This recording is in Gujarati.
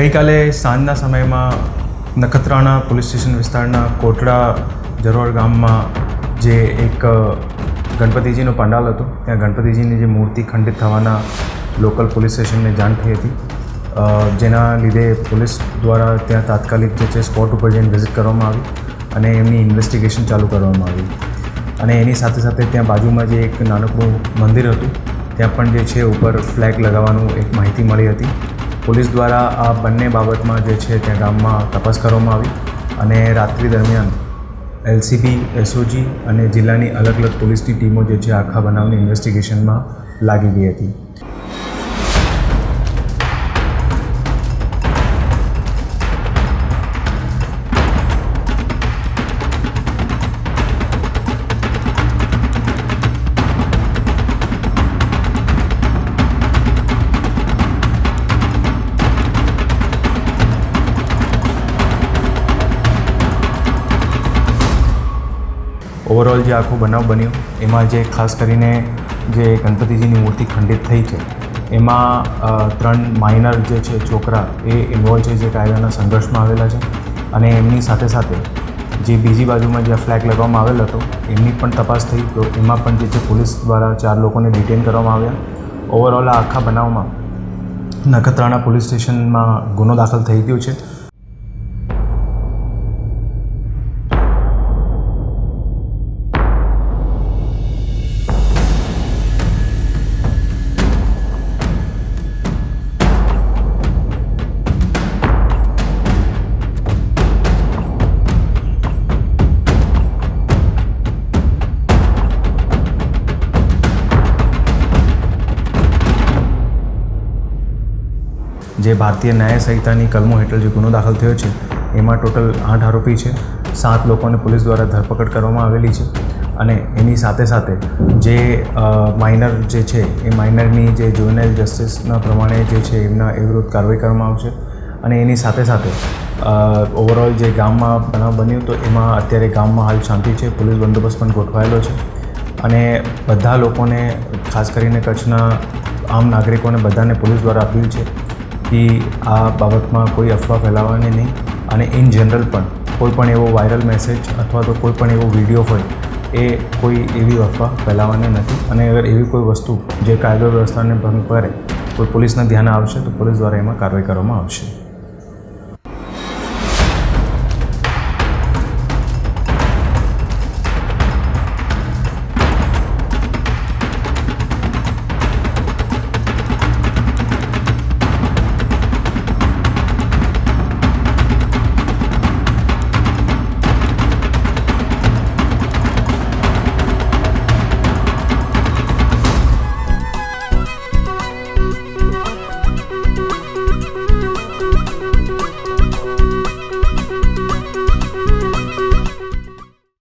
ગઈકાલે સાંજના સમયમાં નખત્રાણા પોલીસ સ્ટેશન વિસ્તારના કોટડા જરોળ ગામમાં જે એક ગણપતિજીનો પંડાલ હતો, ત્યાં ગણપતિજીની જે મૂર્તિ ખંડિત થવાના લોકલ પોલીસ સ્ટેશનને જાણ થઈ હતી, જેના લીધે પોલીસ દ્વારા ત્યાં તાત્કાલિક જે છે સ્પોટ ઉપર જઈને વિઝિટ કરવામાં આવી અને એમની ઇન્વેસ્ટિગેશન ચાલુ કરવામાં આવી. અને એની સાથે સાથે ત્યાં બાજુમાં જે એક નાનકડું મંદિર હતું ત્યાં પણ જે છે ઉપર ફ્લેગ લગાવવાનું એક માહિતી મળી હતી. પોલીસ દ્વારા આ બંને બાબતમાં જે છે ત્યાં ગામમાં તપાસ કરવામાં આવી અને રાત્રિ દરમિયાન એલસીબી, એસઓજી અને જિલ્લાની અલગ અલગ પોલીસની ટીમો જે છે આખા બનાવની ઇન્વેસ્ટિગેશનમાં લાગી ગઈ હતી. ઓવરઓલ જે આખો બનાવ બન્યો એમાં જે ખાસ કરીને જે ગણપતિજીની મૂર્તિ ખંડિત થઈ છે એમાં 3 માઇનર જે છે છોકરા એ ઇન્વોલ્વ છે, જે કાયદાના સંઘર્ષમાં આવેલા છે. અને એમની સાથે સાથે જે બીજી બાજુમાં જે ફ્લેગ લગાવવામાં આવેલો હતો એમની પણ તપાસ થઈ, તો એમાં પણ જે છે પોલીસ દ્વારા 4 લોકોને ડિટેન કરવામાં આવ્યા. ઓવરઓલ આ આખા બનાવમાં નખત્રાણા પોલીસ સ્ટેશનમાં ગુનો દાખલ થઈ ગયો છે. જે ભારતીય ન્યાય સંહિતાની કલમો હેઠળ જે ગુનો દાખલ થયો છે એમાં ટોટલ 8 આરોપી છે. 7 લોકોને પોલીસ દ્વારા ધરપકડ કરવામાં આવેલી છે અને એની સાથે સાથે જે માઇનર જે છે એ માઇનરની જે જુવેનાઇલ જસ્ટિસના પ્રમાણે જે છે એમના એ વિરુદ્ધ કાર્યવાહી કરવામાં આવશે. અને એની સાથે સાથે ઓવરઓલ જે ગામમાં બનાવ બન્યો તો એમાં અત્યારે ગામમાં હાલ શાંતિ છે, પોલીસ બંદોબસ્ત પણ ગોઠવાયેલો છે. અને બધા લોકોને, ખાસ કરીને કચ્છના આમ નાગરિકોને બધાને પોલીસ દ્વારા અપીલ છે કે આ બાબતમાં કોઈ અફવા ફેલાવવાની નહીં અને ઇન જનરલ પણ કોઈ પણ એવો વાયરલ મેસેજ અથવા તો કોઈ પણ એવો વિડીયો હોય એ કોઈ એવી અફવા ફેલાવવાની નથી. અને અગર એવી કોઈ વસ્તુ જે કાયદો વ્યવસ્થાને ભંગ કરે કોઈ પોલીસના ધ્યાને આવશે તો પોલીસ દ્વારા એમાં કાર્યવાહી કરવામાં આવશે.